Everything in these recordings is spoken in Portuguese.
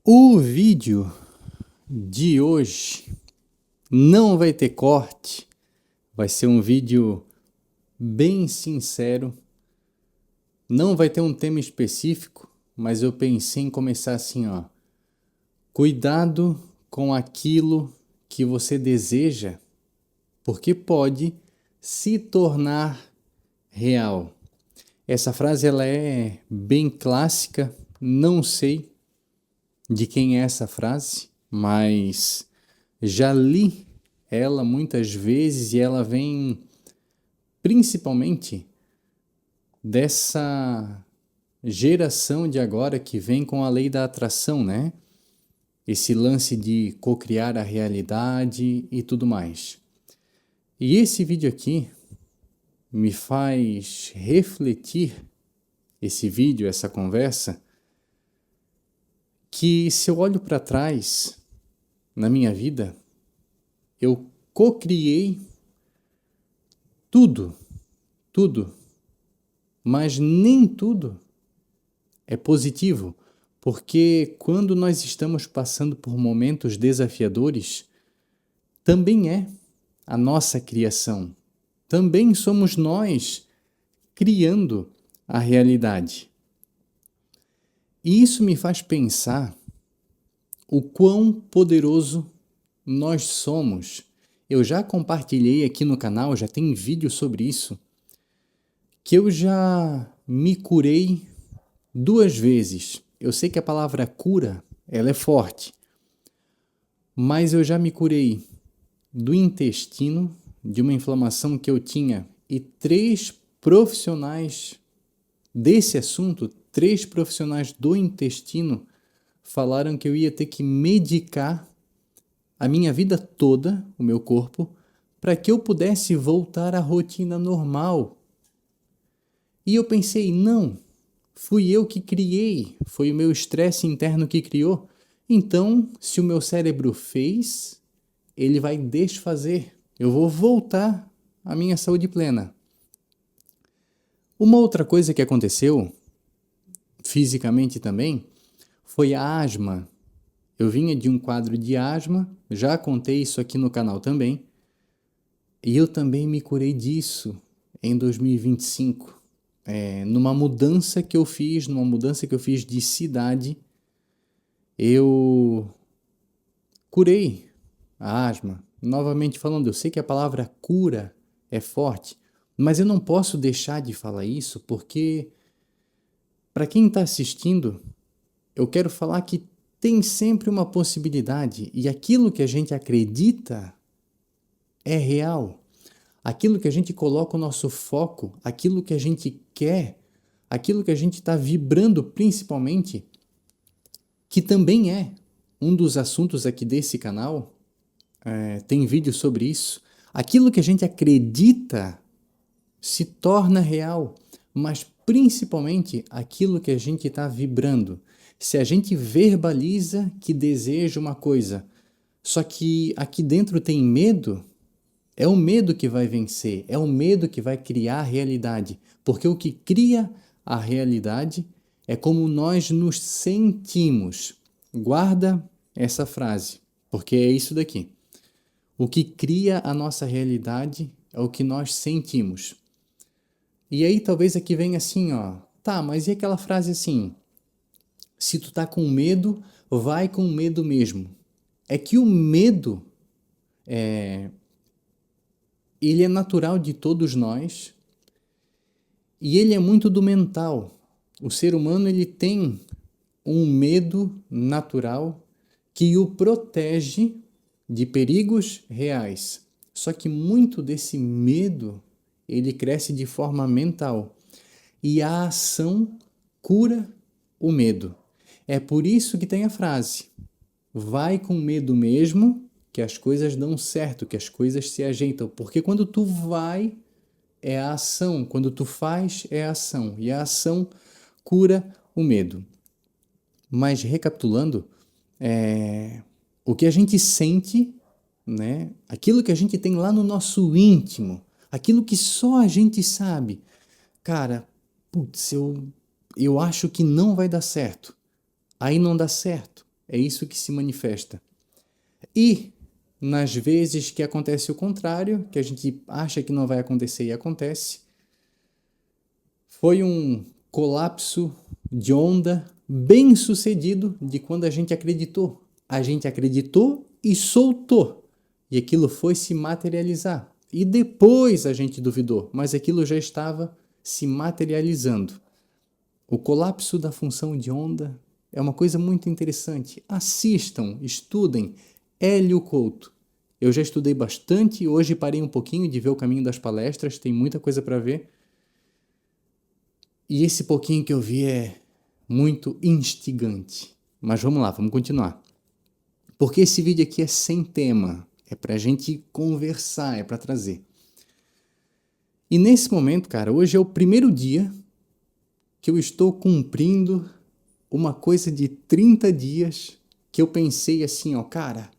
O vídeo de hoje não vai ter corte, vai ser um vídeo bem sincero, não vai ter um tema específico, mas eu pensei em começar assim, ó. Cuidado com aquilo que você deseja, porque pode se tornar real. Essa frase ela é bem clássica, não sei de quem é essa frase, mas já li ela muitas vezes e ela vem principalmente dessa geração de agora que vem com a lei da atração, né? Esse lance de cocriar a realidade e tudo mais. E esse vídeo aqui me faz refletir, esse vídeo, essa conversa, que se eu olho para trás na minha vida, eu cocriei tudo, mas nem tudo é positivo, porque quando nós estamos passando por momentos desafiadores, também é a nossa criação, também somos nós criando a realidade. E isso me faz pensar o quão poderoso nós somos. Eu já compartilhei aqui no canal, já tem vídeo sobre isso, que eu já me curei 2 vezes. Eu sei que a palavra cura, ela é forte, mas eu já me curei do intestino, de uma inflamação que eu tinha, e 3 profissionais desse assunto, 3 profissionais do intestino, falaram que eu ia ter que medicar a minha vida toda, o meu corpo, para que eu pudesse voltar à rotina normal. E eu pensei, não, fui eu que criei, foi o meu estresse interno que criou. Então, se o meu cérebro fez, ele vai desfazer. Eu vou voltar à minha saúde plena. Uma outra coisa que aconteceu, fisicamente também, foi a asma. Eu vinha de um quadro de asma, já contei isso aqui no canal também, e eu também me curei disso em 2025. Numa mudança que eu fiz de cidade, eu curei a asma. Novamente falando, eu sei que a palavra cura é forte, mas eu não posso deixar de falar isso porque, para quem está assistindo, eu quero falar que tem sempre uma possibilidade e aquilo que a gente acredita é real. Aquilo que a gente coloca o nosso foco, aquilo que a gente quer, aquilo que a gente está vibrando principalmente, que também é um dos assuntos aqui desse canal, tem vídeo sobre isso. Aquilo que a gente acredita se torna real, mas principalmente aquilo que a gente está vibrando. Se a gente verbaliza que deseja uma coisa, só que aqui dentro tem medo, é o medo que vai vencer, é o medo que vai criar a realidade, porque o que cria a realidade é como nós nos sentimos. Guarda essa frase, porque é isso daqui. O que cria a nossa realidade é o que nós sentimos. E aí talvez aqui venha assim, ó, tá, mas e aquela frase assim, se tu tá com medo, vai com medo mesmo. É que o medo, ele é natural de todos nós e ele é muito do mental. O ser humano, ele tem um medo natural que o protege de perigos reais. Só que muito desse medo, ele cresce de forma mental. E a ação cura o medo. É por isso que tem a frase: vai com medo mesmo, que as coisas dão certo, que as coisas se ajeitam. Porque quando tu vai, é a ação. Quando tu faz, é a ação. E a ação cura o medo. Mas recapitulando, o que a gente sente, né? Aquilo que a gente tem lá no nosso íntimo, aquilo que só a gente sabe. Cara, putz, eu acho que não vai dar certo. Aí não dá certo. É isso que se manifesta. E nas vezes que acontece o contrário, que a gente acha que não vai acontecer e acontece, foi um colapso de onda bem sucedido de quando a gente acreditou. A gente acreditou e soltou. E aquilo foi se materializar. E depois a gente duvidou, mas aquilo já estava se materializando. O colapso da função de onda é uma coisa muito interessante. Assistam, estudem. Hélio Couto. Eu já estudei bastante, hoje parei um pouquinho de ver o caminho das palestras, tem muita coisa para ver. E esse pouquinho que eu vi é muito instigante. Mas vamos lá, vamos continuar. Porque esse vídeo aqui é sem tema, é pra gente conversar, é pra trazer. E nesse momento, cara, hoje é o primeiro dia que eu estou cumprindo uma coisa de 30 dias que eu pensei assim, ó, cara,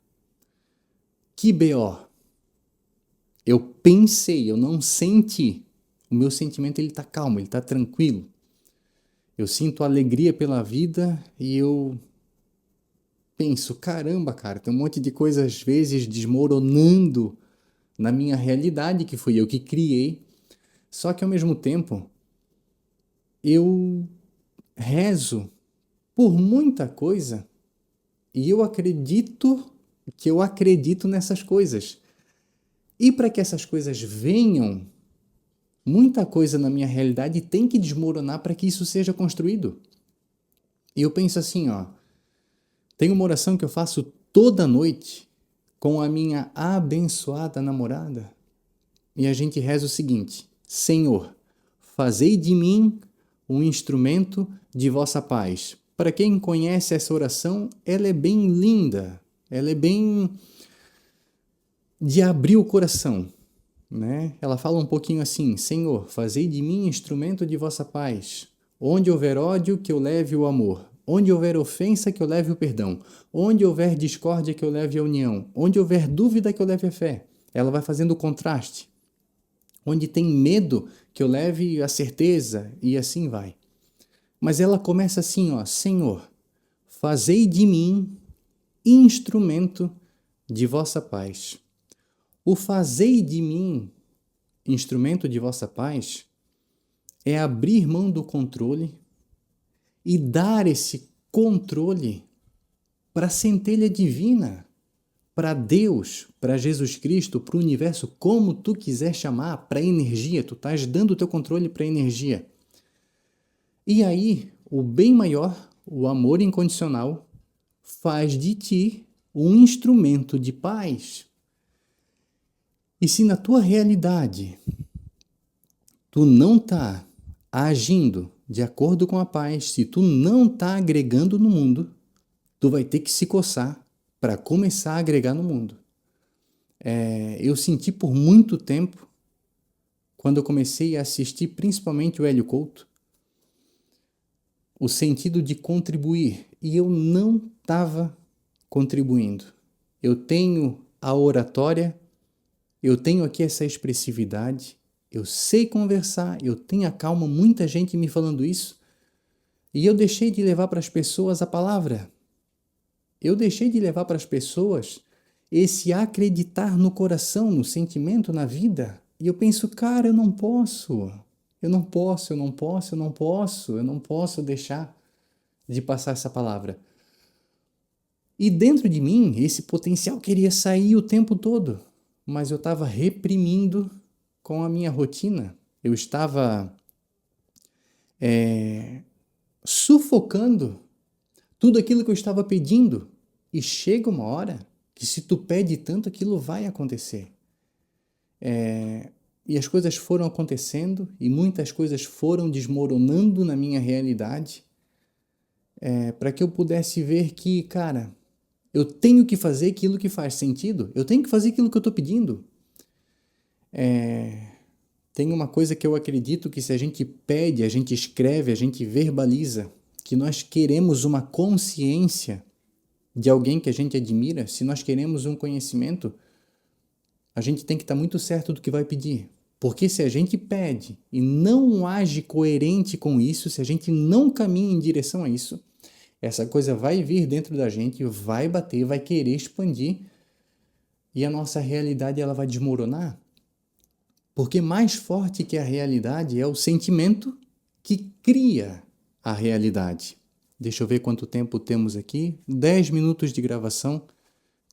que BO. Eu pensei, eu não senti. O meu sentimento, ele tá calmo, ele tá tranquilo. Eu sinto alegria pela vida e eu penso, caramba, cara, tem um monte de coisas às vezes desmoronando na minha realidade, que fui eu que criei. Só que ao mesmo tempo, eu rezo por muita coisa e eu acredito que eu acredito nessas coisas. E para que essas coisas venham, muita coisa na minha realidade tem que desmoronar para que isso seja construído. E eu penso assim, ó, tem uma oração que eu faço toda noite com a minha abençoada namorada. E a gente reza o seguinte: Senhor, fazei de mim um instrumento de vossa paz. Para quem conhece essa oração, ela é bem linda, ela é bem de abrir o coração, né? Ela fala um pouquinho assim: Senhor, fazei de mim instrumento de vossa paz. Onde houver ódio, que eu leve o amor. Onde houver ofensa, que eu leve o perdão. Onde houver discórdia, que eu leve a união. Onde houver dúvida, que eu leve a fé. Ela vai fazendo o contraste. Onde tem medo, que eu leve a certeza, e assim vai. Mas ela começa assim, ó: Senhor, fazei de mim instrumento de vossa paz. O fazei de mim instrumento de vossa paz é abrir mão do controle e dar esse controle para a centelha divina, para Deus, para Jesus Cristo, para o universo, como tu quiser chamar, para a energia. Tu estás dando o teu controle para a energia. E aí, o bem maior, o amor incondicional, faz de ti um instrumento de paz. E se na tua realidade tu não está agindo de acordo com a paz, se tu não está agregando no mundo, tu vai ter que se coçar para começar a agregar no mundo. Eu senti por muito tempo, quando eu comecei a assistir principalmente o Hélio Couto, o sentido de contribuir, e eu não estava contribuindo. Eu tenho a oratória, eu tenho aqui essa expressividade, eu sei conversar, eu tenho a calma, muita gente me falando isso, e eu deixei de levar para as pessoas a palavra. Eu deixei de levar para as pessoas esse acreditar no coração, no sentimento, na vida. E eu penso, cara, eu não posso deixar de passar essa palavra. E dentro de mim, esse potencial queria sair o tempo todo, mas eu estava reprimindo com a minha rotina. Eu estava sufocando tudo aquilo que eu estava pedindo. E chega uma hora que se tu pede tanto, aquilo vai acontecer. E as coisas foram acontecendo e muitas coisas foram desmoronando na minha realidade, para que eu pudesse ver que, cara, eu tenho que fazer aquilo que faz sentido, eu tenho que fazer aquilo que eu estou pedindo. Tem uma coisa que eu acredito que se a gente pede, a gente escreve, a gente verbaliza, que nós queremos uma consciência de alguém que a gente admira, se nós queremos um conhecimento, a gente tem que estar muito certo do que vai pedir. Porque se a gente pede e não age coerente com isso, se a gente não caminha em direção a isso, Essa coisa vai vir dentro da gente, vai bater, vai querer expandir e a nossa realidade ela vai desmoronar. Porque mais forte que a realidade é o sentimento que cria a realidade. Deixa eu ver quanto tempo temos aqui. 10 minutos de gravação.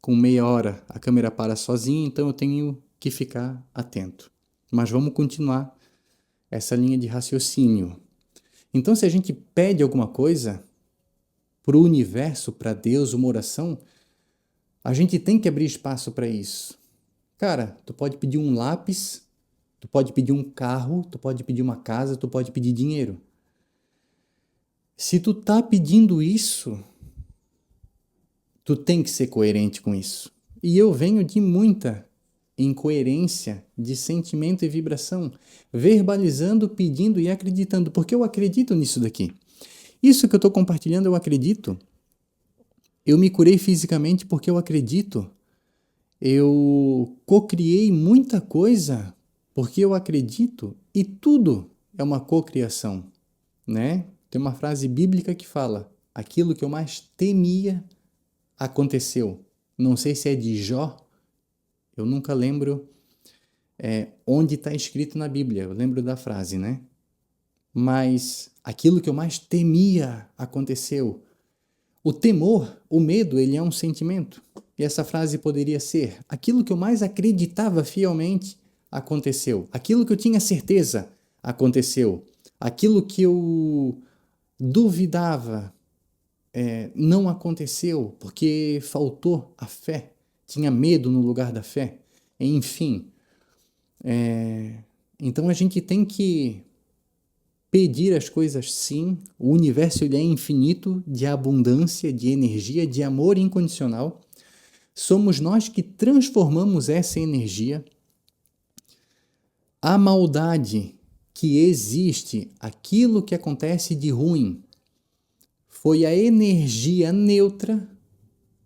Com meia hora a câmera para sozinha, então eu tenho que ficar atento. Mas vamos continuar essa linha de raciocínio. Então, se a gente pede alguma coisa para o universo, para Deus, uma oração, a gente tem que abrir espaço para isso. Cara, tu pode pedir um lápis, tu pode pedir um carro, tu pode pedir uma casa, tu pode pedir dinheiro. Se tu tá pedindo isso, tu tem que ser coerente com isso. E eu venho de muita incoerência de sentimento e vibração, verbalizando, pedindo e acreditando, porque eu acredito nisso daqui. Isso que eu estou compartilhando, eu acredito. Eu me curei fisicamente porque eu acredito. Eu cocriei muita coisa porque eu acredito e tudo é uma cocriação, né? Tem uma frase bíblica que fala: aquilo que eu mais temia aconteceu. Não sei se é de Jó, eu nunca lembro onde está escrito na Bíblia, eu lembro da frase, né? Mas aquilo que eu mais temia aconteceu. O temor, o medo, ele é um sentimento. E essa frase poderia ser: aquilo que eu mais acreditava fielmente aconteceu. Aquilo que eu tinha certeza aconteceu. Aquilo que eu duvidava não aconteceu porque faltou a fé. Tinha medo no lugar da fé. Enfim, então a gente tem que pedir as coisas sim. O universo ele é infinito de abundância, de energia, de amor incondicional. Somos nós que transformamos essa energia. A maldade que existe, aquilo que acontece de ruim, foi a energia neutra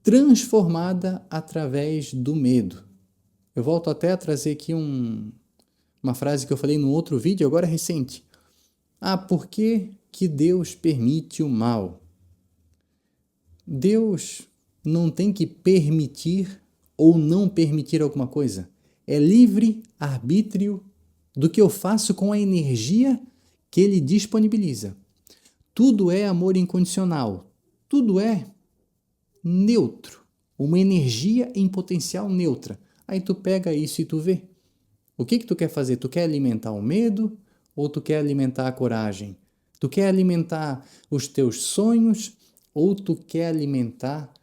transformada através do medo. Eu volto até a trazer aqui uma frase que eu falei no outro vídeo, agora recente. Por que que Deus permite o mal? Deus não tem que permitir ou não permitir alguma coisa. É livre arbítrio do que eu faço com a energia que Ele disponibiliza. Tudo é amor incondicional. Tudo é neutro. Uma energia em potencial neutra. Aí tu pega isso e tu vê. O que tu quer fazer? Tu quer alimentar o medo ou tu quer alimentar a coragem? Tu quer alimentar os teus sonhos ou tu quer alimentar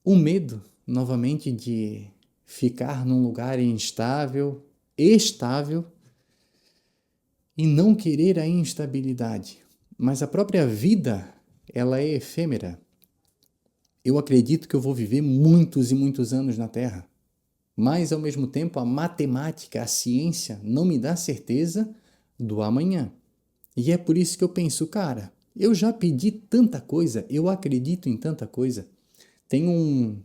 o medo, novamente, de ficar num lugar instável, estável e não querer a instabilidade? Mas a própria vida, ela é efêmera. Eu acredito que eu vou viver muitos e muitos anos na Terra. Mas, ao mesmo tempo, a matemática, a ciência, não me dá certeza do amanhã. E é por isso que eu penso, cara, eu já pedi tanta coisa, eu acredito em tanta coisa. Tem um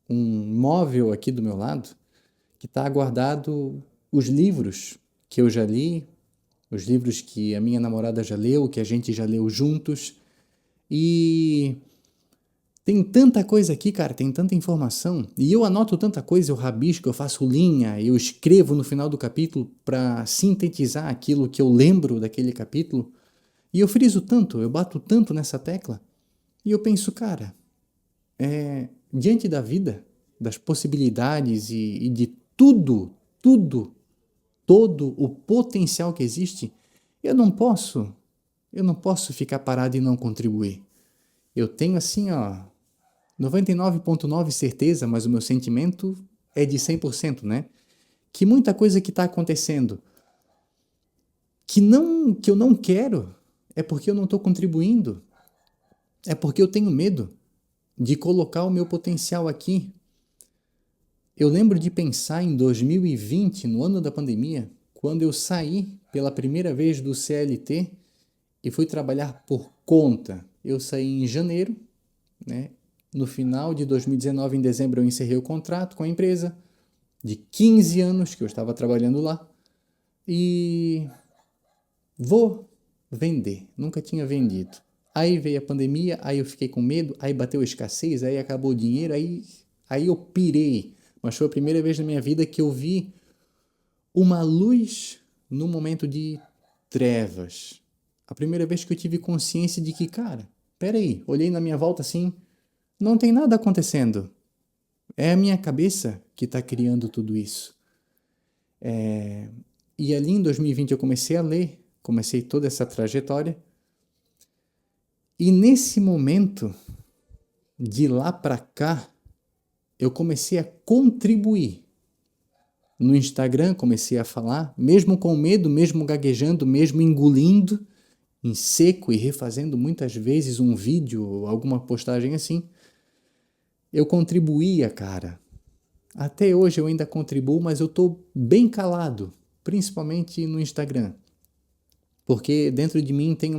móvel aqui do meu lado que está guardado os livros que eu já li, os livros que a minha namorada já leu, que a gente já leu juntos. E tem tanta coisa aqui, cara, tem tanta informação. E eu anoto tanta coisa, eu rabisco, eu faço linha, eu escrevo no final do capítulo para sintetizar aquilo que eu lembro daquele capítulo. E eu friso tanto, eu bato tanto nessa tecla. E eu penso, cara, diante da vida, das possibilidades e de tudo, todo o potencial que existe, eu não posso ficar parado e não contribuir. Eu tenho assim, 99,9% certeza, mas o meu sentimento é de 100%, né? Que muita coisa que está acontecendo que eu não quero é porque eu não estou contribuindo, é porque eu tenho medo de colocar o meu potencial aqui. Eu lembro de pensar em 2020, no ano da pandemia, quando eu saí pela primeira vez do CLT e fui trabalhar por conta. Eu saí em janeiro, né? No final de 2019, em dezembro, eu encerrei o contrato com a empresa de 15 anos que eu estava trabalhando lá e vou vender. Nunca tinha vendido. Aí veio a pandemia, aí eu fiquei com medo, aí bateu a escassez, aí acabou o dinheiro, aí eu pirei. Mas foi a primeira vez na minha vida que eu vi uma luz no momento de trevas. A primeira vez que eu tive consciência de que, cara, peraí, olhei na minha volta assim, não tem nada acontecendo. É a minha cabeça que está criando tudo isso. E ali em 2020 eu comecei a ler, comecei toda essa trajetória. E nesse momento, de lá para cá, eu comecei a contribuir. No Instagram comecei a falar, mesmo com medo, mesmo gaguejando, mesmo engolindo em seco e refazendo muitas vezes um vídeo, alguma postagem assim. Eu contribuía, cara. Até hoje eu ainda contribuo, mas eu tô bem calado, principalmente no Instagram. Porque dentro de mim tem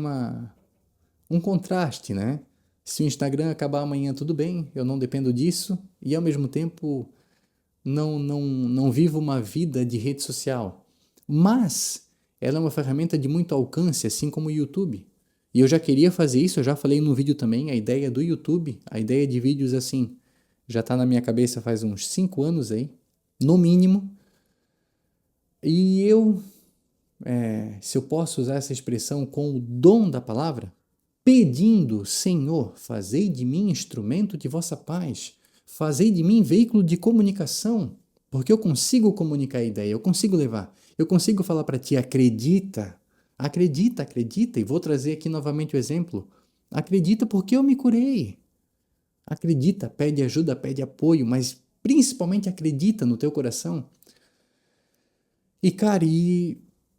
um contraste, né? Se o Instagram acabar amanhã, tudo bem, eu não dependo disso e ao mesmo tempo não vivo uma vida de rede social. Mas ela é uma ferramenta de muito alcance, assim como o YouTube. E eu já queria fazer isso, eu já falei no vídeo também, a ideia do YouTube, a ideia de vídeos assim, já está na minha cabeça faz uns 5 anos aí, no mínimo. E se eu posso usar essa expressão com o dom da palavra, pedindo, Senhor, fazei de mim instrumento de vossa paz, fazei de mim veículo de comunicação, porque eu consigo comunicar a ideia, eu consigo levar, eu consigo falar para ti, acredita, acredita, acredita, e vou trazer aqui novamente o exemplo, acredita porque eu me curei, acredita, pede ajuda, pede apoio, mas principalmente acredita no teu coração. E cara,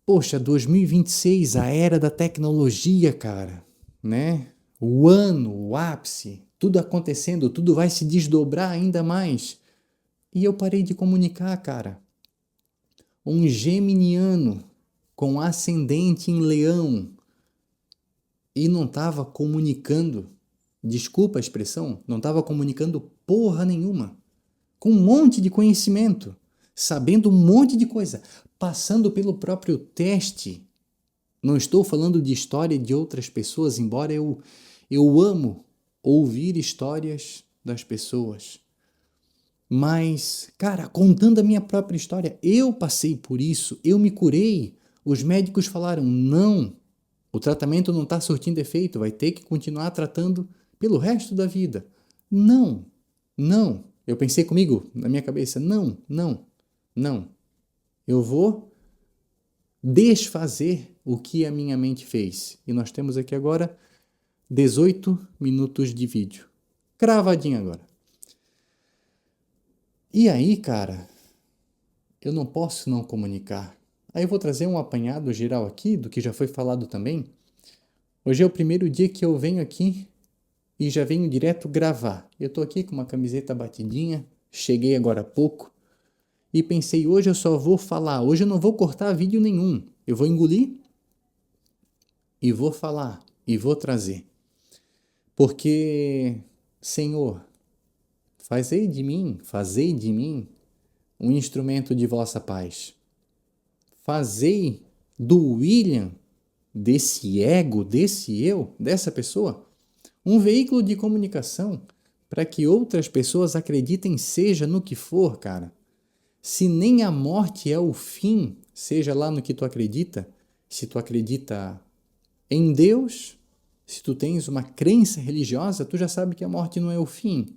poxa, 2026, a era da tecnologia, cara, né? O ano, o ápice, tudo acontecendo, tudo vai se desdobrar ainda mais. E eu parei de comunicar, cara. Um geminiano com ascendente em leão e não estava comunicando, desculpa a expressão, não estava comunicando porra nenhuma, com um monte de conhecimento, sabendo um monte de coisa, passando pelo próprio teste. Não estou falando de história de outras pessoas, embora eu amo ouvir histórias das pessoas. Mas, cara, contando a minha própria história, eu passei por isso, eu me curei. Os médicos falaram, não, o tratamento não está surtindo efeito, vai ter que continuar tratando pelo resto da vida. Não, não. Eu pensei comigo, na minha cabeça, não, não, não. Eu vou desfazer o que a minha mente fez. E nós temos aqui agora 18 minutos de vídeo. Cravadinho agora. E aí, cara, eu não posso não comunicar. Aí eu vou trazer um apanhado geral aqui do que já foi falado também. Hoje é o primeiro dia que eu venho aqui e já venho direto gravar. Eu tô aqui com uma camiseta batidinha, cheguei agora há pouco e pensei, hoje eu só vou falar, hoje eu não vou cortar vídeo nenhum. Eu vou engolir e vou falar e vou trazer. Porque, Senhor, fazei de mim um instrumento de vossa paz. Fazei do William, desse ego, desse eu, dessa pessoa, um veículo de comunicação para que outras pessoas acreditem, seja no que for, cara. Se nem a morte é o fim, seja lá no que tu acredita, se tu acredita em Deus, se tu tens uma crença religiosa, tu já sabe que a morte não é o fim.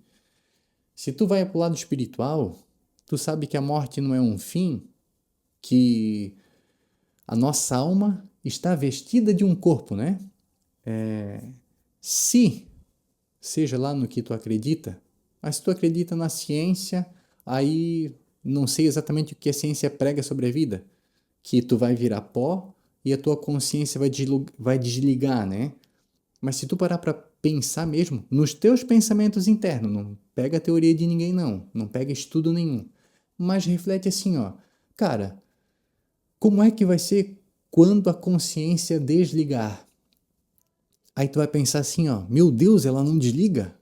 Se tu vai para o lado espiritual, tu sabe que a morte não é um fim, que a nossa alma está vestida de um corpo, né? Se, seja lá no que tu acredita, mas se tu acredita na ciência, aí não sei exatamente o que a ciência prega sobre a vida, que tu vai virar pó e a tua consciência vai desligar, né? Mas se tu parar para pensar mesmo nos teus pensamentos internos, não pega a teoria de ninguém não pega estudo nenhum, mas reflete assim, ó, cara, como é que vai ser quando a consciência desligar? Aí tu vai pensar assim, ó, meu Deus, ela não desliga?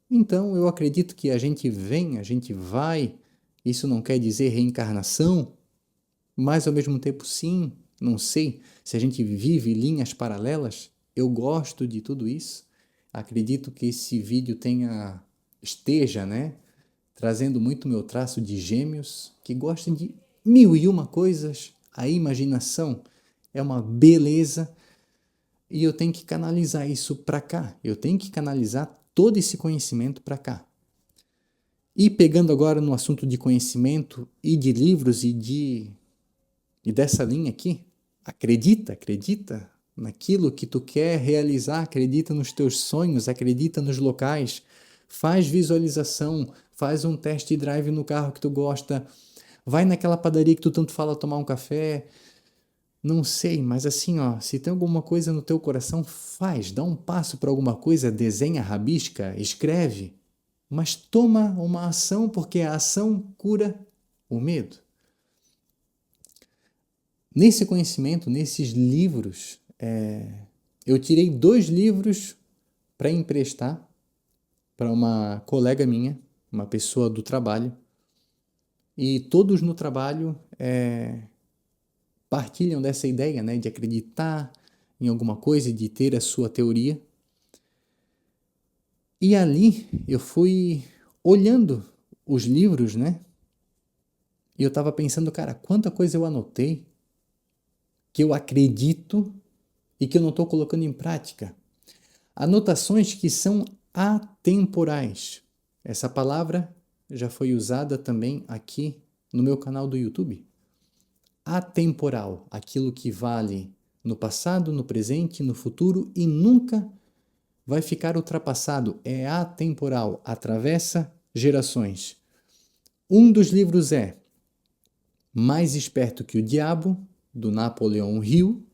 Então eu acredito que a gente vem, a gente vai, isso não quer dizer reencarnação, mas ao mesmo tempo sim, não sei se a gente vive linhas paralelas, eu gosto de tudo isso. Acredito que esse vídeo esteja, né, trazendo muito meu traço de gêmeos, que gostam de mil e uma coisas. A imaginação é uma beleza e eu tenho que canalizar isso para cá. Eu tenho que canalizar todo esse conhecimento para cá. E pegando agora no assunto de conhecimento e de livros e dessa linha aqui, acredita naquilo que tu quer realizar, acredita nos teus sonhos, acredita nos locais, faz visualização, faz um test drive no carro que tu gosta, vai naquela padaria que tu tanto fala tomar um café, não sei, mas assim, ó, se tem alguma coisa no teu coração, faz, dá um passo para alguma coisa, desenha, rabisca, escreve, mas toma uma ação, porque a ação cura o medo. Nesse conhecimento, nesses livros, eu tirei 2 livros para emprestar para uma colega minha, uma pessoa do trabalho, e todos no trabalho partilham dessa ideia, né, de acreditar em alguma coisa, de ter a sua teoria. E ali eu fui olhando os livros, né, e eu estava pensando, cara, quanta coisa eu anotei que eu acredito e que eu não estou colocando em prática. Anotações que são atemporais. Essa palavra já foi usada também aqui no meu canal do YouTube. Atemporal, aquilo que vale no passado, no presente, no futuro e nunca vai ficar ultrapassado. É atemporal, atravessa gerações. Um dos livros é Mais Esperto que o Diabo, do Napoleão Hill,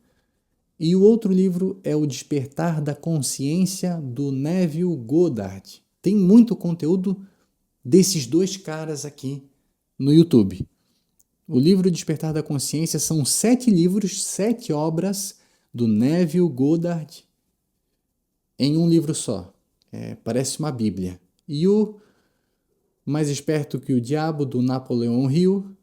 e o outro livro é O Despertar da Consciência, do Neville Goddard. Tem muito conteúdo desses 2 caras aqui no YouTube. O livro Despertar da Consciência são 7 livros, 7 obras do Neville Goddard em um livro só. Parece uma Bíblia. E o Mais Esperto que o Diabo, do Napoleão Hill,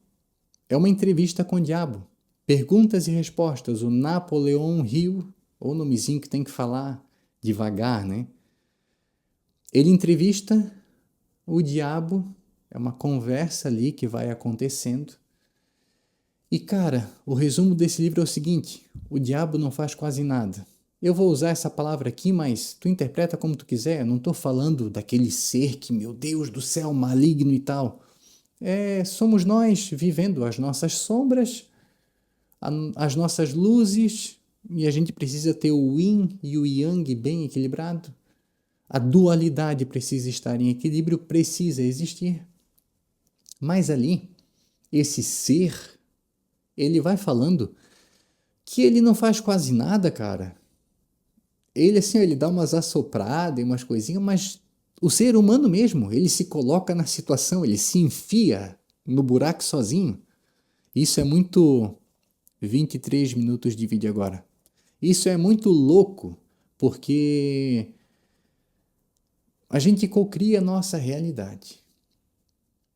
é uma entrevista com o diabo. Perguntas e respostas. O Napoleão Hill, ou nomezinho que tem que falar devagar, né? Ele entrevista o diabo, é uma conversa ali que vai acontecendo. E, cara, o resumo desse livro é o seguinte: o diabo não faz quase nada. Eu vou usar essa palavra aqui, mas tu interpreta como tu quiser. Eu não estou falando daquele ser que, meu Deus do céu, maligno e tal. Somos nós vivendo as nossas sombras, as nossas luzes, e a gente precisa ter o yin e o yang bem equilibrado. A dualidade precisa estar em equilíbrio, precisa existir. Mas ali, esse ser, ele vai falando que ele não faz quase nada, cara. Ele, assim, ele dá umas assopradas e umas coisinhas, mas o ser humano mesmo, ele se coloca na situação, ele se enfia no buraco sozinho. Isso é muito... 23 minutos de vídeo agora. Isso é muito louco, porque a gente cocria a nossa realidade.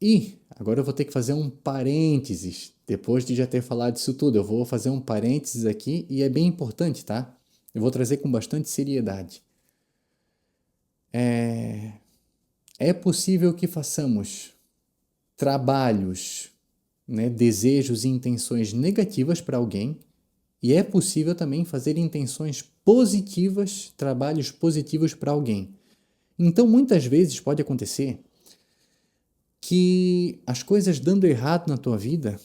E agora eu vou ter que fazer um parênteses. Depois de já ter falado isso tudo, eu vou fazer um parênteses aqui e é bem importante, tá? Eu vou trazer com bastante seriedade. É possível que façamos trabalhos, né, desejos e intenções negativas para alguém, e é possível também fazer intenções positivas, trabalhos positivos para alguém. Então, muitas vezes pode acontecer que as coisas dando errado na tua vida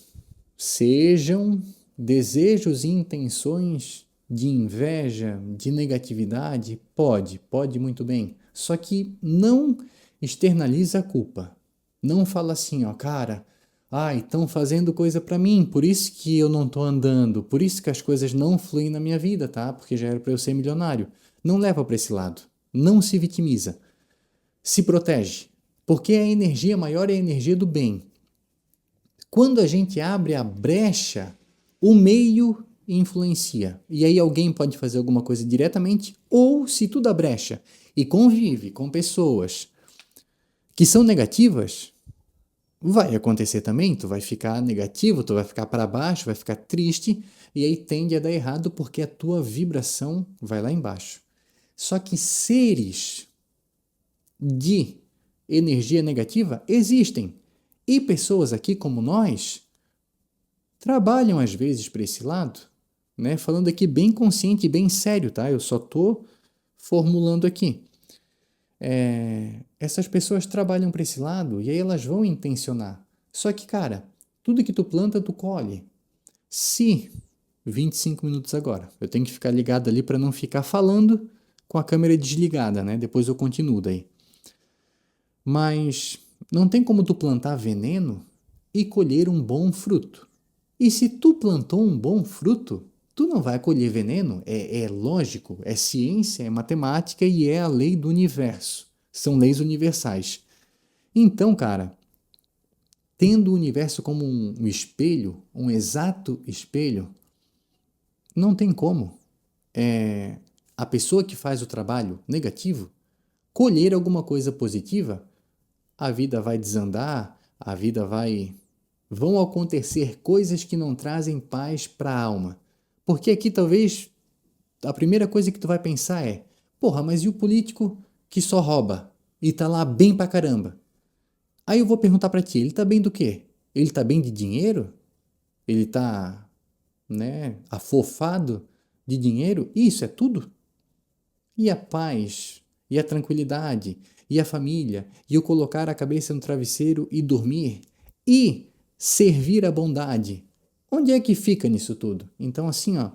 sejam desejos e intenções de inveja, de negatividade. Pode muito bem. Só que não externaliza a culpa. Não fala assim, ó, cara, estão fazendo coisa para mim, por isso que eu não tô andando, por isso que as coisas não fluem na minha vida, tá? Porque já era para eu ser milionário. Não leva para esse lado. Não se vitimiza. Se protege. Porque a energia maior é a energia do bem. Quando a gente abre a brecha, o meio influencia. E aí alguém pode fazer alguma coisa diretamente, ou se tu dá brecha e convive com pessoas que são negativas, vai acontecer também, tu vai ficar negativo, tu vai ficar para baixo, vai ficar triste, e aí tende a dar errado porque a tua vibração vai lá embaixo. Só que seres de energia negativa existem. E pessoas aqui como nós trabalham às vezes para esse lado, né? Falando aqui bem consciente e bem sério, tá? Eu só estou formulando aqui. Essas pessoas trabalham para esse lado e aí elas vão intencionar. Só que, cara, tudo que tu planta, tu colhe. Se 25 minutos agora, eu tenho que ficar ligado ali para não ficar falando com a câmera desligada, né? Depois eu continuo daí. Mas não tem como tu plantar veneno e colher um bom fruto. E se tu plantou um bom fruto, tu não vai colher veneno, é lógico, é ciência, é matemática e é a lei do universo. São leis universais. Então, cara, tendo o universo como um espelho, um exato espelho, não tem como a pessoa que faz o trabalho negativo colher alguma coisa positiva. A vida vai desandar, a vida vai... Vão acontecer coisas que não trazem paz para a alma. Porque aqui talvez a primeira coisa que tu vai pensar é: porra, mas e o político que só rouba e tá lá bem pra caramba? Aí eu vou perguntar pra ti, ele tá bem do quê? Ele tá bem de dinheiro? Ele tá, né, afofado de dinheiro? Isso é tudo? E a paz, e a tranquilidade, e a família, e o colocar a cabeça no travesseiro e dormir, e servir a bondade. Onde é que fica nisso tudo? Então, assim, ó,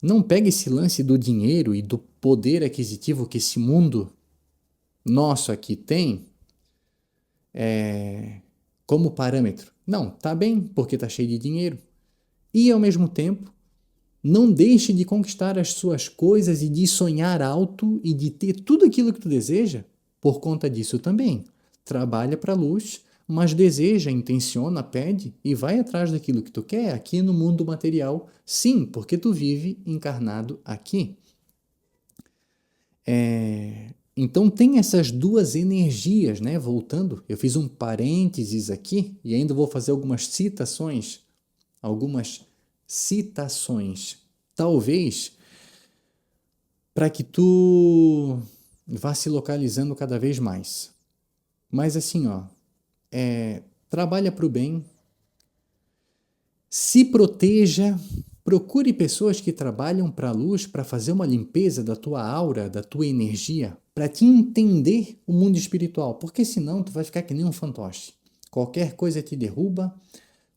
não pega esse lance do dinheiro e do poder aquisitivo que esse mundo nosso aqui tem como parâmetro. Não, tá bem, porque tá cheio de dinheiro. E, ao mesmo tempo, não deixe de conquistar as suas coisas e de sonhar alto e de ter tudo aquilo que tu deseja por conta disso também. Trabalha para a luz, mas deseja, intenciona, pede e vai atrás daquilo que tu quer aqui no mundo material. Sim, porque tu vive encarnado aqui. Então tem essas duas energias, né? Voltando, eu fiz um parênteses aqui e ainda vou fazer algumas citações. Talvez para que tu vá se localizando cada vez mais. Mas assim, ó, trabalha para o bem, se proteja, procure pessoas que trabalham para a luz para fazer uma limpeza da tua aura, da tua energia, para te entender o mundo espiritual, porque senão tu vai ficar que nem um fantoche. Qualquer coisa te derruba,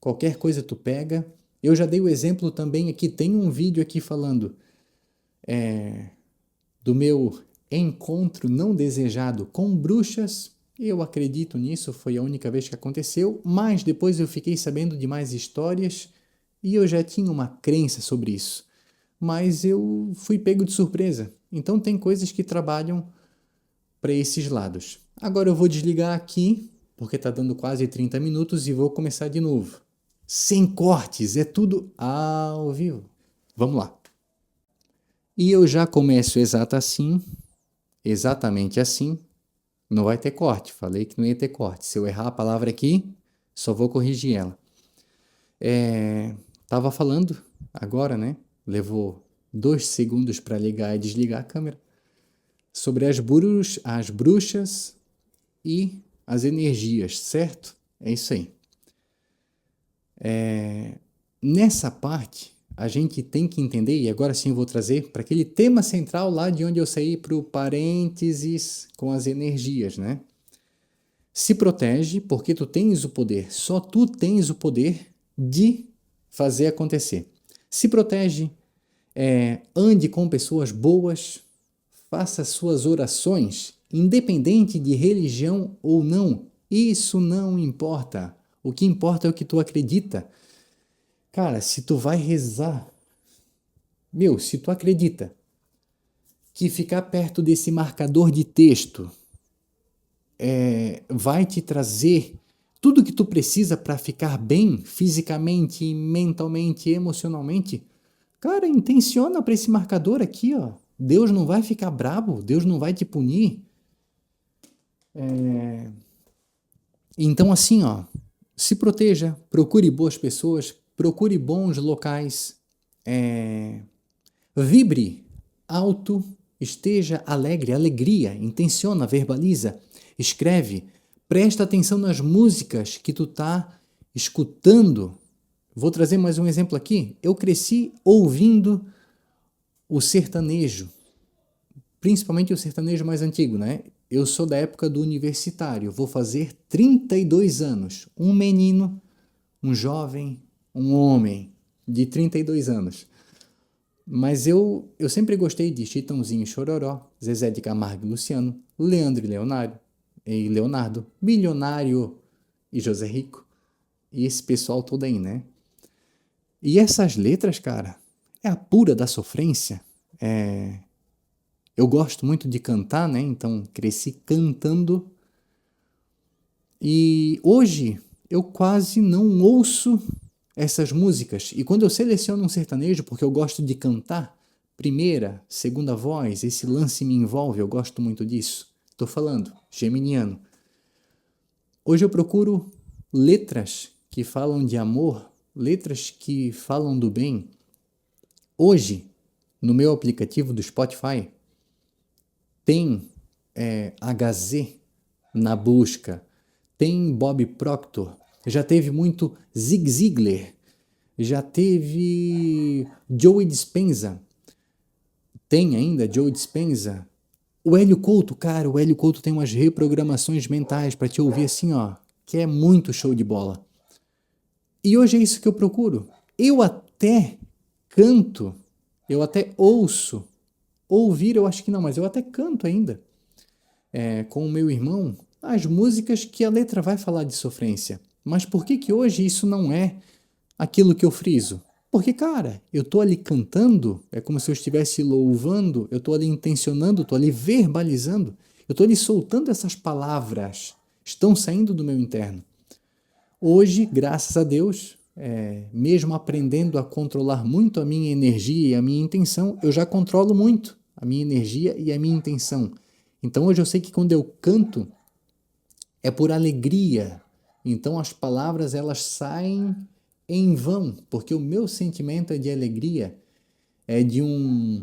qualquer coisa tu pega. Eu já dei o exemplo também aqui, tem um vídeo aqui falando do meu encontro não desejado com bruxas. Eu acredito nisso, foi a única vez que aconteceu, mas depois eu fiquei sabendo de mais histórias e eu já tinha uma crença sobre isso. Mas eu fui pego de surpresa. Então tem coisas que trabalham para esses lados. Agora eu vou desligar aqui, porque está dando quase 30 minutos e vou começar de novo. Sem cortes, é tudo ao vivo. Vamos lá. E eu já começo exatamente assim. Não vai ter corte, falei que não ia ter corte. Se eu errar a palavra aqui, só vou corrigir ela. Tava falando agora, né? Levou 2 segundos para ligar e desligar a câmera. Sobre as bruxas e as energias, certo? É isso aí. Nessa parte, a gente tem que entender, e agora sim eu vou trazer para aquele tema central lá de onde eu saí para o parênteses com as energias, né? Se protege porque tu tens o poder, só tu tens o poder de fazer acontecer. Se protege, ande com pessoas boas, faça suas orações, independente de religião ou não. Isso não importa. O que importa é o que tu acredita. Cara, se tu vai rezar, se tu acredita que ficar perto desse marcador de texto vai te trazer tudo que tu precisa para ficar bem fisicamente, mentalmente, emocionalmente, cara, intenciona para esse marcador aqui, ó. Deus não vai ficar bravo, Deus não vai te punir. Então, assim, ó, se proteja, procure boas pessoas, procure bons locais, vibre alto esteja alegre, alegria, intenciona, verbaliza, escreve, presta atenção nas músicas que tu tá escutando. Vou trazer mais um exemplo aqui. Eu cresci ouvindo o sertanejo, principalmente o sertanejo mais antigo, né? Eu sou da época do universitário, vou fazer 32 anos. Um menino, um jovem, um homem de 32 anos. Mas eu sempre gostei de Chitãozinho e Chororó, Zezé de Camargo e Luciano, Leandro e Leonardo, Milionário e José Rico, e esse pessoal todo aí, né? E essas letras, cara, é a pura da sofrência. Eu gosto muito de cantar, né? Então cresci cantando. E hoje eu quase não ouço essas músicas. E quando eu seleciono um sertanejo, porque eu gosto de cantar, primeira, segunda voz, esse lance me envolve, eu gosto muito disso. Estou falando, geminiano. Hoje eu procuro letras que falam de amor, letras que falam do bem. Hoje, no meu aplicativo do Spotify, tem HZ na busca, tem Bob Proctor, já teve muito Zig Ziglar, já teve Joey Dispenza, tem ainda Joey Dispenza. O Hélio Couto, cara, o Hélio Couto tem umas reprogramações mentais para te ouvir assim, ó, que é muito show de bola. E hoje é isso que eu procuro. Eu até canto, eu até ouço. Ouvir eu acho que não, mas eu até canto ainda. Com o meu irmão, as músicas que a letra vai falar de sofrência. Mas por que que hoje isso não é aquilo que eu friso? Porque, cara, eu tô ali cantando, é como se eu estivesse louvando, eu tô ali intencionando, tô ali verbalizando, eu tô ali soltando essas palavras, estão saindo do meu interno. Hoje, graças a Deus, mesmo aprendendo a controlar muito a minha energia e a minha intenção, eu já controlo muito a minha energia e a minha intenção. Então hoje eu sei que quando eu canto é por alegria. Então as palavras elas saem em vão, porque o meu sentimento é de alegria, é de um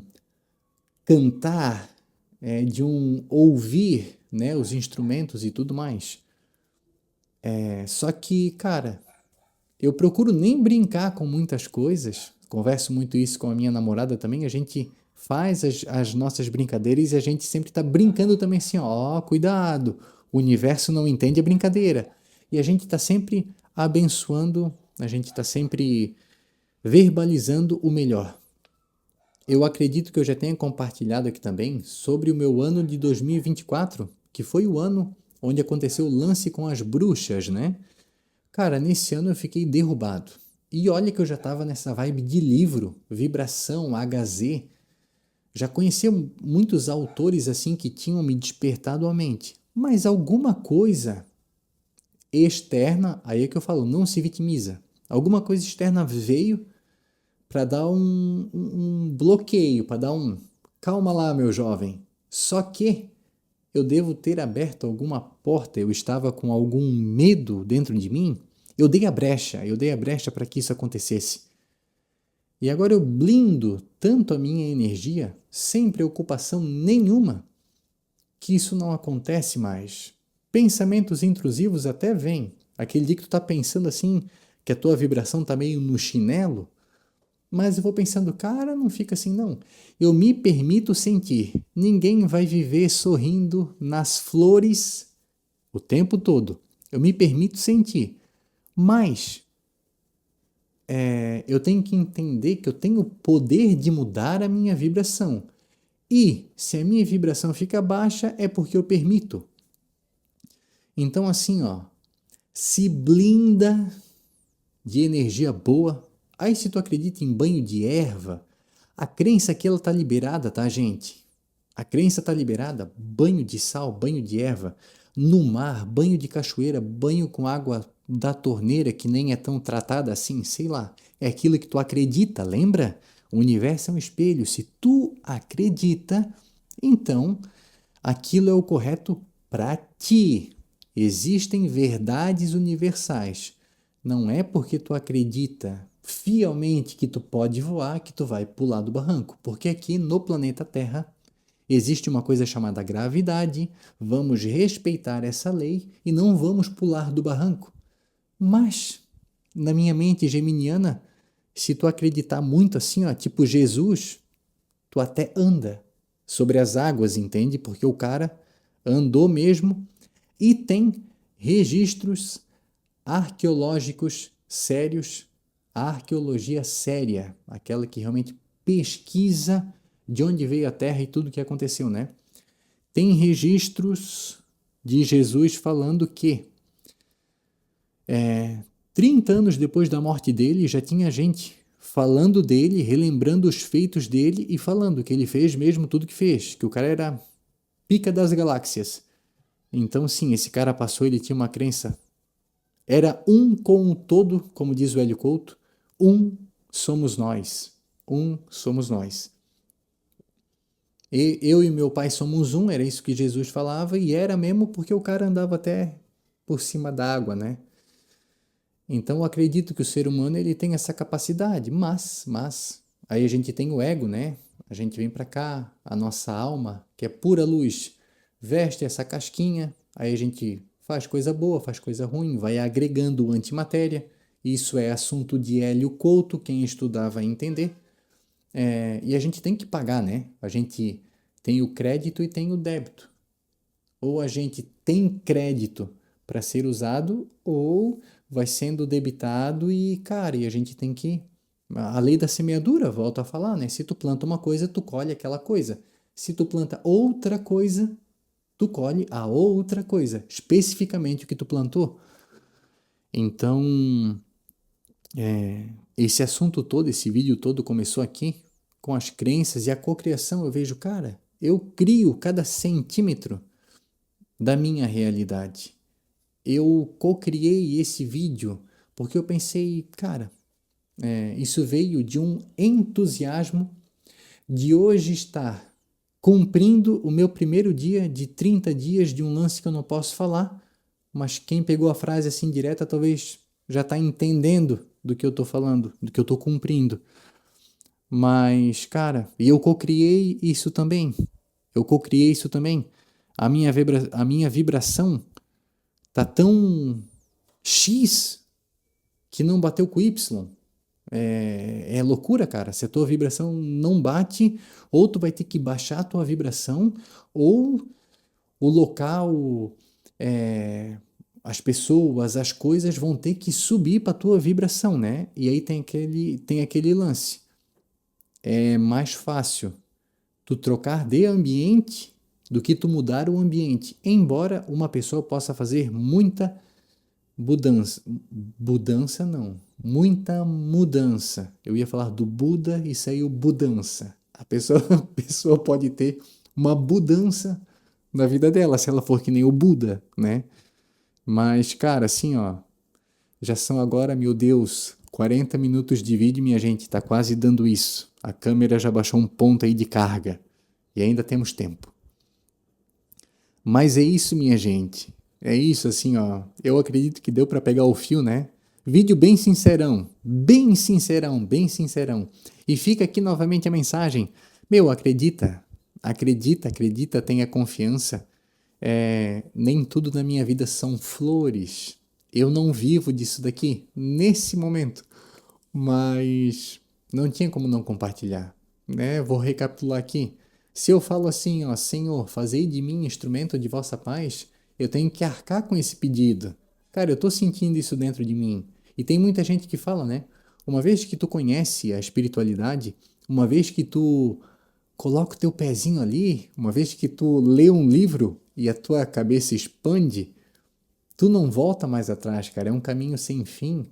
cantar, é de um ouvir, né, os instrumentos e tudo mais. Só que, cara, eu procuro nem brincar com muitas coisas. Converso muito isso com a minha namorada também. A gente faz as nossas brincadeiras e a gente sempre está brincando também assim, ó, cuidado, o universo não entende a brincadeira. E a gente está sempre abençoando, a gente está sempre verbalizando o melhor. Eu acredito que eu já tenha compartilhado aqui também sobre o meu ano de 2024, que foi o ano onde aconteceu o lance com as bruxas, né? Cara, nesse ano eu fiquei derrubado. E olha que eu já estava nessa vibe de livro, vibração, HZ. Já conhecia muitos autores assim que tinham me despertado a mente. Mas alguma coisa externa, aí é que eu falo, não se vitimiza. Alguma coisa externa veio para dar um bloqueio, para dar um calma lá, meu jovem. Só que eu devo ter aberto alguma porta, eu estava com algum medo dentro de mim. Eu dei a brecha para que isso acontecesse. E agora eu blindo tanto a minha energia, sem preocupação nenhuma, que isso não acontece mais. Pensamentos intrusivos até vêm. Aquele dia que tu tá pensando assim, que a tua vibração tá meio no chinelo, mas eu vou pensando, cara, não fica assim não. Eu me permito sentir. Ninguém vai viver sorrindo nas flores o tempo todo. Eu me permito sentir. Mas eu tenho que entender que eu tenho o poder de mudar a minha vibração. E se a minha vibração fica baixa, é porque eu permito. Então, assim, ó, se blinda de energia boa. Aí, se tu acredita em banho de erva, a crença que ela tá liberada, tá, gente? A crença tá liberada. Banho de sal, banho de erva, no mar, banho de cachoeira, banho com água da torneira que nem é tão tratada assim, sei lá. É aquilo que tu acredita, lembra? O universo é um espelho. Se tu acredita, então aquilo é o correto para ti. Existem verdades universais. Não é porque tu acredita fielmente que tu pode voar que tu vai pular do barranco, porque aqui no planeta Terra Existe uma coisa chamada gravidade, vamos respeitar essa lei e não vamos pular do barranco. Mas, na minha mente geminiana, se tu acreditar muito assim, ó, tipo Jesus, tu até anda sobre as águas, entende? Porque o cara andou mesmo e tem registros arqueológicos sérios, a arqueologia séria, aquela que realmente pesquisa de onde veio a Terra e tudo o que aconteceu, né? Tem registros de Jesus falando que 30 anos depois da morte dele, já tinha gente falando dele, relembrando os feitos dele e falando que ele fez mesmo tudo que fez, que o cara era pica das galáxias. Então, sim, esse cara passou, ele tinha uma crença. Era um com o todo, como diz o Hélio Couto, um somos nós. Um somos nós. Eu e meu pai somos um, era isso que Jesus falava, e era mesmo porque o cara andava até por cima da água, né? Então eu acredito que o ser humano ele tem essa capacidade, mas aí a gente tem o ego, né? A gente vem para cá, a nossa alma, que é pura luz, veste essa casquinha, aí a gente faz coisa boa, faz coisa ruim, vai agregando antimatéria. Isso é assunto de Hélio Couto, quem estudar vai entender. E a gente tem que pagar, né? A gente tem o crédito e tem o débito. Ou a gente tem crédito para ser usado, ou vai sendo debitado e, cara, e a gente tem que... A lei da semeadura, volto a falar, né? Se tu planta uma coisa, tu colhe aquela coisa. Se tu planta outra coisa, tu colhe a outra coisa, especificamente o que tu plantou. Então, esse assunto todo, esse vídeo todo começou aqui com as crenças e a cocriação. Eu vejo, cara, eu crio cada centímetro da minha realidade. Eu cocriei esse vídeo porque eu pensei, cara, isso veio de um entusiasmo de hoje estar cumprindo o meu primeiro dia de 30 dias de um lance que eu não posso falar, mas quem pegou a frase assim direta talvez já está entendendo do que eu estou falando, do que eu estou cumprindo. Mas, cara, eu cocriei isso também. Eu cocriei isso também. A minha vibração tá tão X que não bateu com Y. É loucura, cara. Se a tua vibração não bate, ou tu vai ter que baixar a tua vibração, ou o local, as pessoas, as coisas vão ter que subir para a tua vibração, né? E aí tem aquele lance. É mais fácil tu trocar de ambiente do que tu mudar o ambiente. Embora uma pessoa possa fazer muita mudança não, muita mudança. Eu ia falar do Buda e saiu mudança. A pessoa pode ter uma mudança na vida dela, se ela for que nem o Buda, né? Mas, cara, assim, ó, já são agora, meu Deus, 40 minutos de vídeo, minha gente, tá quase dando isso. A câmera já baixou um ponto aí de carga e ainda temos tempo. Mas é isso, minha gente. É isso, assim, ó. Eu acredito que deu para pegar o fio, né? Vídeo bem sincerão, bem sincerão, bem sincerão. E fica aqui novamente a mensagem. Meu, acredita, acredita, acredita, tenha confiança. Nem tudo na minha vida são flores. Eu não vivo disso daqui, nesse momento. Mas não tinha como não compartilhar, né? Vou recapitular aqui. Se eu falo assim, ó, Senhor, fazei de mim instrumento de vossa paz, eu tenho que arcar com esse pedido. Cara, eu tô sentindo isso dentro de mim. E tem muita gente que fala, né? Uma vez que tu conhece a espiritualidade, uma vez que tu coloca o teu pezinho ali, uma vez que tu lê um livro e a tua cabeça expande, tu não volta mais atrás, cara. É um caminho sem fim.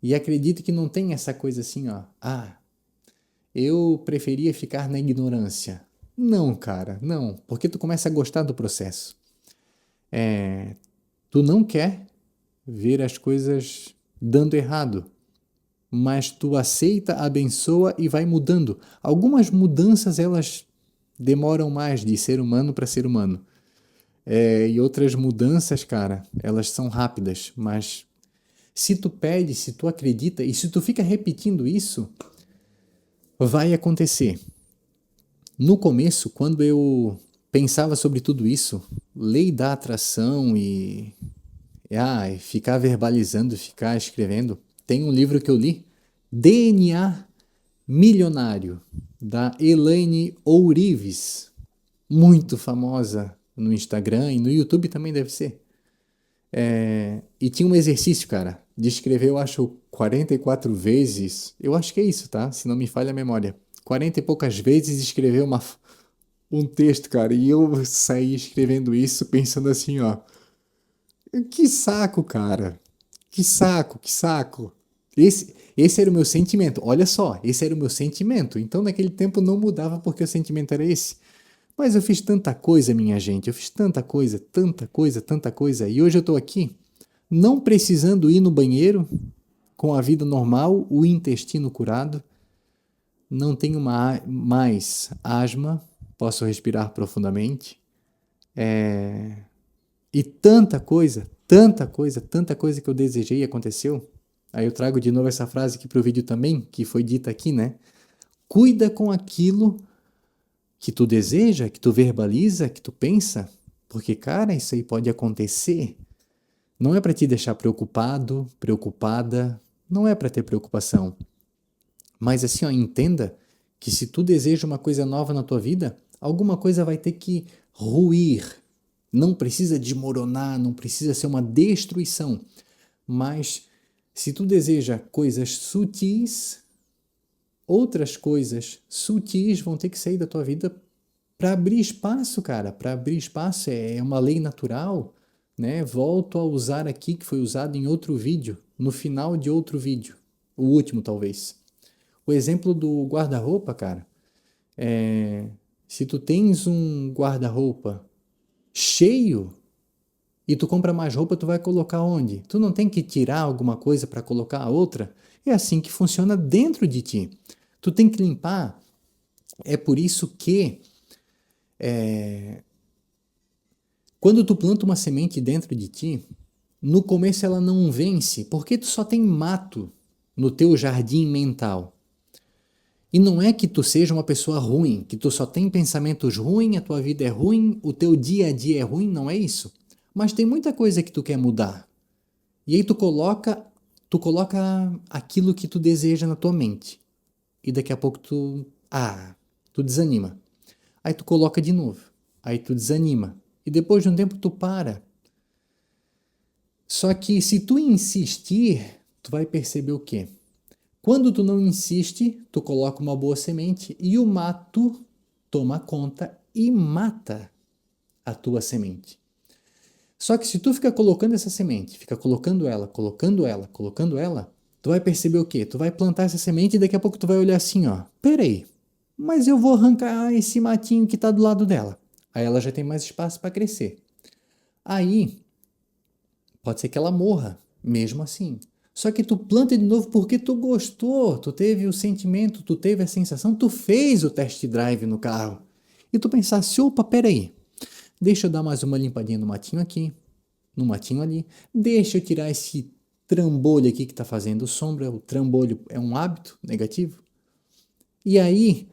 E acredito que não tem essa coisa assim, ó. Ah, eu preferia ficar na ignorância. Não, cara, não. Porque tu começa a gostar do processo. Tu não quer ver as coisas dando errado, mas tu aceita, abençoa e vai mudando. Algumas mudanças, elas demoram mais de ser humano para ser humano. E outras mudanças, cara, elas são rápidas, mas se tu pede, se tu acredita e se tu fica repetindo isso, vai acontecer. No começo, quando eu pensava sobre tudo isso, lei da atração e ficar verbalizando, ficar escrevendo, tem um livro que eu li, DNA Milionário, da Elaine Ourives, muito famosa no Instagram e no YouTube também deve ser. E tinha um exercício, cara, de escrever, eu acho, 44 vezes, eu acho que é isso, tá? Se não me falha a memória. 40 e poucas vezes escrever um texto, cara, e eu saí escrevendo isso pensando assim, ó, que saco, cara, que saco, que saco. Esse era o meu sentimento, olha só, esse era o meu sentimento, então naquele tempo não mudava porque o sentimento era esse. Mas eu fiz tanta coisa, minha gente, eu fiz tanta coisa, tanta coisa, tanta coisa, e hoje eu tô aqui não precisando ir no banheiro, com a vida normal, o intestino curado, não tenho mais asma, posso respirar profundamente, e tanta coisa, tanta coisa, tanta coisa que eu desejei aconteceu. Aí eu trago de novo essa frase aqui pro vídeo também, que foi dita aqui, né? Cuida com aquilo que tu deseja, que tu verbaliza, que tu pensa, porque, cara, isso aí pode acontecer. Não é para te deixar preocupado, preocupada, não é para ter preocupação. Mas assim, ó, entenda que se tu deseja uma coisa nova na tua vida, alguma coisa vai ter que ruir. Não precisa desmoronar, não precisa ser uma destruição. Mas se tu deseja coisas sutis, outras coisas sutis vão ter que sair da tua vida para abrir espaço, cara. Para abrir espaço é uma lei natural, né? Volto a usar aqui que foi usado em outro vídeo, no final de outro vídeo, o último talvez. O exemplo do guarda-roupa, cara, se tu tens um guarda-roupa cheio e tu compra mais roupa, tu vai colocar onde? Tu não tem que tirar alguma coisa para colocar a outra? É assim que funciona dentro de ti. Tu tem que limpar. É por isso que quando tu planta uma semente dentro de ti, no começo ela não vence, porque tu só tem mato no teu jardim mental. E não é que tu seja uma pessoa ruim, que tu só tem pensamentos ruins, a tua vida é ruim, o teu dia a dia é ruim, não é isso. Mas tem muita coisa que tu quer mudar. E aí tu coloca aquilo que tu deseja na tua mente. E daqui a pouco tu desanima. Aí tu coloca de novo. Aí tu desanima. E depois de um tempo tu para. Só que se tu insistir, tu vai perceber o quê? Quando tu não insiste, tu coloca uma boa semente e o mato toma conta e mata a tua semente. Só que se tu fica colocando essa semente, fica colocando ela, colocando ela, colocando ela, tu vai perceber o quê? Tu vai plantar essa semente e daqui a pouco tu vai olhar assim, ó, peraí, mas eu vou arrancar esse matinho que tá do lado dela. Aí ela já tem mais espaço para crescer. Aí, pode ser que ela morra, mesmo assim. Só que tu planta de novo porque tu gostou, tu teve o sentimento, tu teve a sensação, tu fez o test drive no carro. E tu pensasse, opa, peraí, deixa eu dar mais uma limpadinha no matinho aqui, no matinho ali, deixa eu tirar esse trambolho aqui que tá fazendo sombra, o trambolho é um hábito negativo. E aí,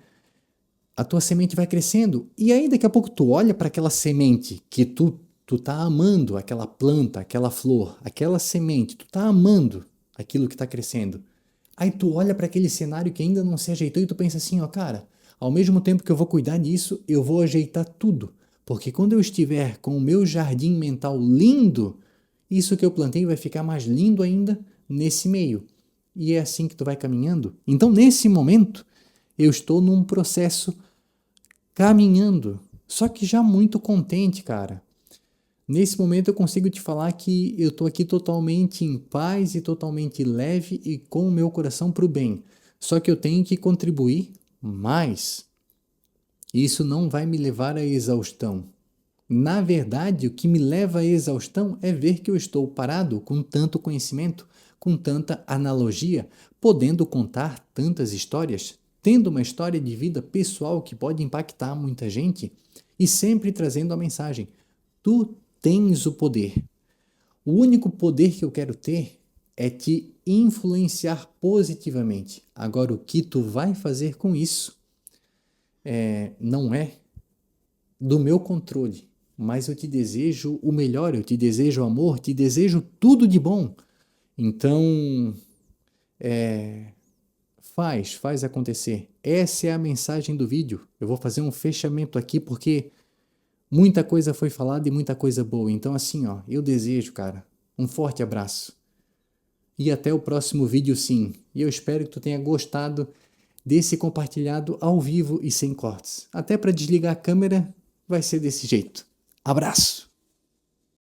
a tua semente vai crescendo, e aí daqui a pouco tu olha para aquela semente que tu tá amando, aquela planta, aquela flor, aquela semente, tu tá amando aquilo que está crescendo. Aí tu olha para aquele cenário que ainda não se ajeitou e tu pensa assim, ó, cara, ao mesmo tempo que eu vou cuidar disso, eu vou ajeitar tudo, porque quando eu estiver com o meu jardim mental lindo, isso que eu plantei vai ficar mais lindo ainda nesse meio. E é assim que tu vai caminhando. Então, nesse momento, eu estou num processo caminhando, só que já muito contente, cara. Nesse momento eu consigo te falar que eu estou aqui totalmente em paz e totalmente leve e com o meu coração para o bem. Só que eu tenho que contribuir mais. Isso não vai me levar à exaustão. Na verdade, o que me leva à exaustão é ver que eu estou parado com tanto conhecimento, com tanta analogia, podendo contar tantas histórias, tendo uma história de vida pessoal que pode impactar muita gente e sempre trazendo a mensagem: tu tens o poder. O único poder que eu quero ter é te influenciar positivamente. Agora, o que tu vai fazer com isso não é do meu controle, mas eu te desejo o melhor, eu te desejo amor, te desejo tudo de bom. Então, faz acontecer. Essa é a mensagem do vídeo. Eu vou fazer um fechamento aqui porque muita coisa foi falada e muita coisa boa. Então, assim, ó, eu desejo, cara, um forte abraço. E até o próximo vídeo, sim. E eu espero que tu tenha gostado desse compartilhado ao vivo e sem cortes. Até para desligar a câmera vai ser desse jeito. Abraço!